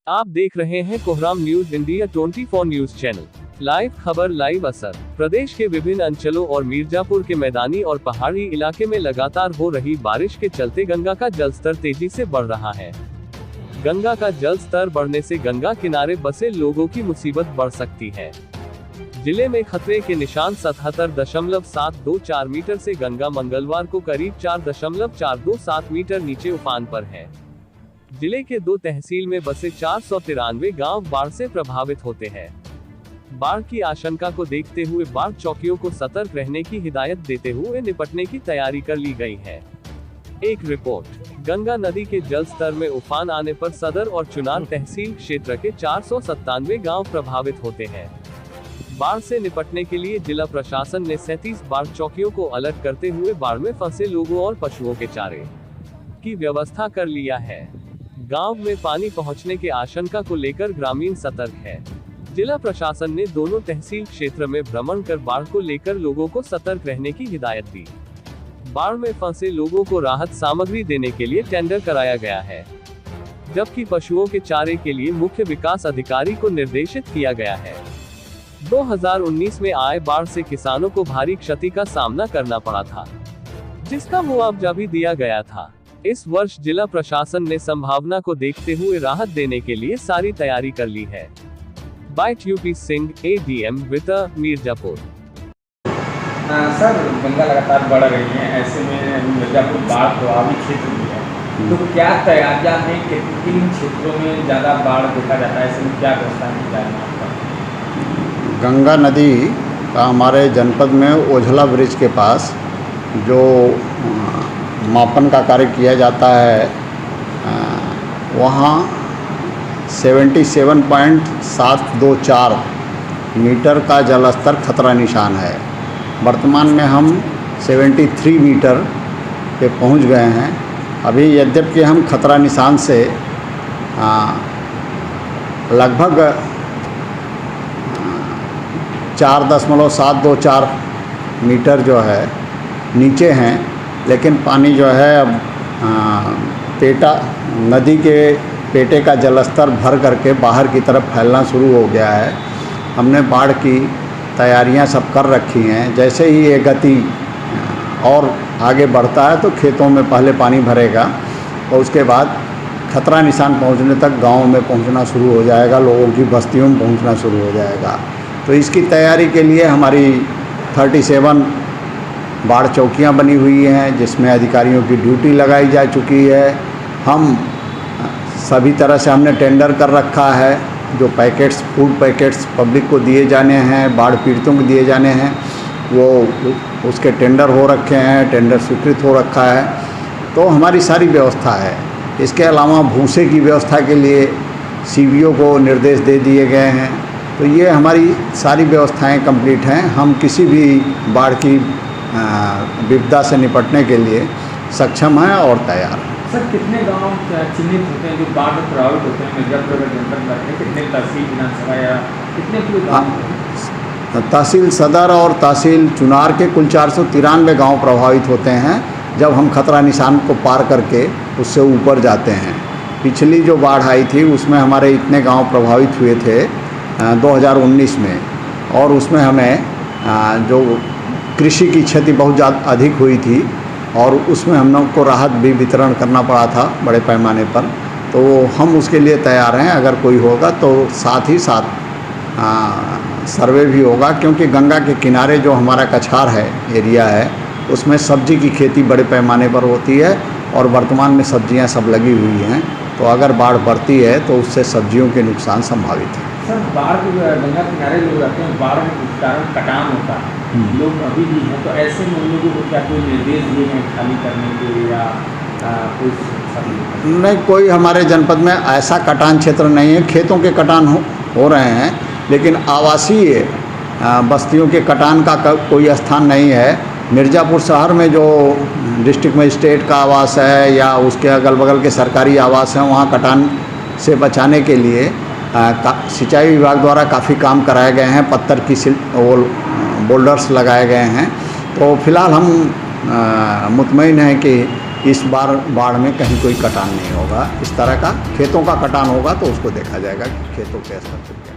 आप देख रहे हैं कोहराम news India 24 news channel. Live खबर, लाइव असर। प्रदेश के विभिन्न अंचलों और मिर्जापुर के मैदानी और पहाड़ी इलाके में लगातार हो रही बारिश के चलते गंगा का जलस्तर तेजी से बढ़ रहा है। गंगा का जल स्तर बढ़ने से गंगा किनारे बसे लोगों की मुसीबत बढ़ सकती है। जिले में खतरे के निशान 77.724 मीटर से गंगा मंगलवार को करीब 4.427 मीटर नीचे उफान पर है। जिले के 2 तहसील में बसे 493 गांव बाढ़ से प्रभावित होते हैं। बाढ़ की आशंका को देखते हुए बाढ़ चौकियों को सतर्क रहने की हिदायत देते हुए निपटने की तैयारी कर ली गई है। एक रिपोर्ट। गंगा नदी के जल स्तर में उफान आने पर सदर और चुनार तहसील क्षेत्र के 497 गांव प्रभावित होते हैं। बाढ़ से निपटने के लिए जिला प्रशासन ने 37 बाढ़ चौकियों को अलर्ट करते हुए बाढ़ में फंसे लोगों और पशुओं के चारे की व्यवस्था कर लिया है। गांव में पानी पहुंचने के आशंका को लेकर ग्रामीण सतर्क है। जिला प्रशासन ने दोनों तहसील क्षेत्र में भ्रमण कर बाढ़ को लेकर लोगों को सतर्क रहने की हिदायत दी। बाढ़ में फंसे लोगों को राहत सामग्री देने के लिए टेंडर कराया गया है, जबकि पशुओं के चारे के लिए मुख्य विकास अधिकारी को निर्देशित किया गया है। 2019 में आए बाढ़ से किसानों को भारी क्षति का सामना करना पड़ा था, जिसका मुआवजा भी दिया गया था। इस वर्ष जिला प्रशासन ने संभावना को देखते हुए राहत देने के लिए सारी तैयारी कर ली है। बाइट यूपी सिंह, ADM विता, मिर्जापुर। सर, गंगा लगातार बढ़ रही है, ऐसे में मिर्जापुर बाढ़ प्रभावित क्षेत्र भी है, तो क्या तैयारियां हैं कि किन क्षेत्रों में ज़्यादा बाढ़ देखा जाता है, ऐसे में क्या व्यवस्था की जाए आपका? गंगा नदी का हमारे जनपद में ओझला ब्रिज के पास जो मापन का कार्य किया जाता है, वहाँ 77.724 मीटर का जलस्तर खतरा निशान है। वर्तमान में हम 73 मीटर पे पहुँच गए हैं। अभी यद्यपि हम खतरा निशान से लगभग 4.724 मीटर जो है नीचे हैं, लेकिन पानी जो है अब पेटा नदी के पेटे का जलस्तर भर करके बाहर की तरफ फैलना शुरू हो गया है। हमने बाढ़ की तैयारियां सब कर रखी हैं। जैसे ही ये गति और आगे बढ़ता है तो खेतों में पहले पानी भरेगा और उसके बाद खतरा निशान पहुंचने तक गाँव में पहुंचना शुरू हो जाएगा, लोगों की बस्तियों में पहुंचना शुरू हो जाएगा। तो इसकी तैयारी के लिए हमारी 37 बाढ़ चौकियां बनी हुई हैं, जिसमें अधिकारियों की ड्यूटी लगाई जा चुकी है। हम सभी तरह से हमने टेंडर कर रखा है। जो पैकेट्स, फूड पैकेट्स पब्लिक को दिए जाने हैं, बाढ़ पीड़ितों को दिए जाने हैं, वो उसके टेंडर हो रखे हैं, टेंडर स्वीकृत हो रखा है। तो हमारी सारी व्यवस्था है। इसके अलावा भूसे की व्यवस्था के लिए CBO को निर्देश दे दिए गए हैं। तो ये हमारी सारी व्यवस्थाएं कंप्लीट हैं। हम किसी भी बाढ़ की विपदा से निपटने के लिए सक्षम हैं और तैयार हैं। सर, कितने गांव चिन्हित होते हैं जो बाढ़ में प्रभावित होते हैं मिर्जापुर जनपद में? कितने तहसील विधानसभा या कितने पूरे गाँव? तहसील सदर और तहसील चुनार के कुल 493 गांव प्रभावित होते हैं जब हम खतरा निशान को पार करके उससे ऊपर जाते हैं। पिछली जो बाढ़ आई थी उसमें हमारे इतने गांव प्रभावित हुए थे 2019 में, और उसमें हमें जो कृषि की क्षति बहुत ज़्यादा अधिक हुई थी और उसमें हम लोग को राहत भी वितरण करना पड़ा था बड़े पैमाने पर। तो हम उसके लिए तैयार हैं। अगर कोई होगा तो साथ ही साथ सर्वे भी होगा, क्योंकि गंगा के किनारे जो हमारा कछार है, एरिया है, उसमें सब्जी की खेती बड़े पैमाने पर होती है और वर्तमान में सब्जियां सब लगी हुई हैं। तो अगर बाढ़ बढ़ती है तो उससे सब्जियों के नुकसान संभावित है। सर, बाढ़ गंगा किनारे लोग रहते हैं, बाढ़ में कुछ कारण कटान होता है, लोग अभी भी हैं, तो ऐसे में उन लोगों को क्या कोई निर्देश दिए हैं खाली करने के लिए या कोई? नहीं, कोई हमारे जनपद में ऐसा कटान क्षेत्र नहीं है। खेतों के कटान हो रहे हैं, लेकिन आवासीय बस्तियों के कटान का कोई स्थान नहीं है। मिर्जापुर शहर में जो डिस्ट्रिक्ट मजिस्ट्रेट का आवास है या उसके अगल बगल के सरकारी आवास हैं, वहाँ कटान से बचाने के लिए सिंचाई विभाग द्वारा काफ़ी काम कराए गए हैं। पत्थर की बोल्डर्स लगाए गए हैं। तो फिलहाल हम मुतमईन हैं कि इस बार बाढ़ में कहीं कोई कटान नहीं होगा। इस तरह का खेतों का कटान होगा तो उसको देखा जाएगा कि खेतों के स्तर पर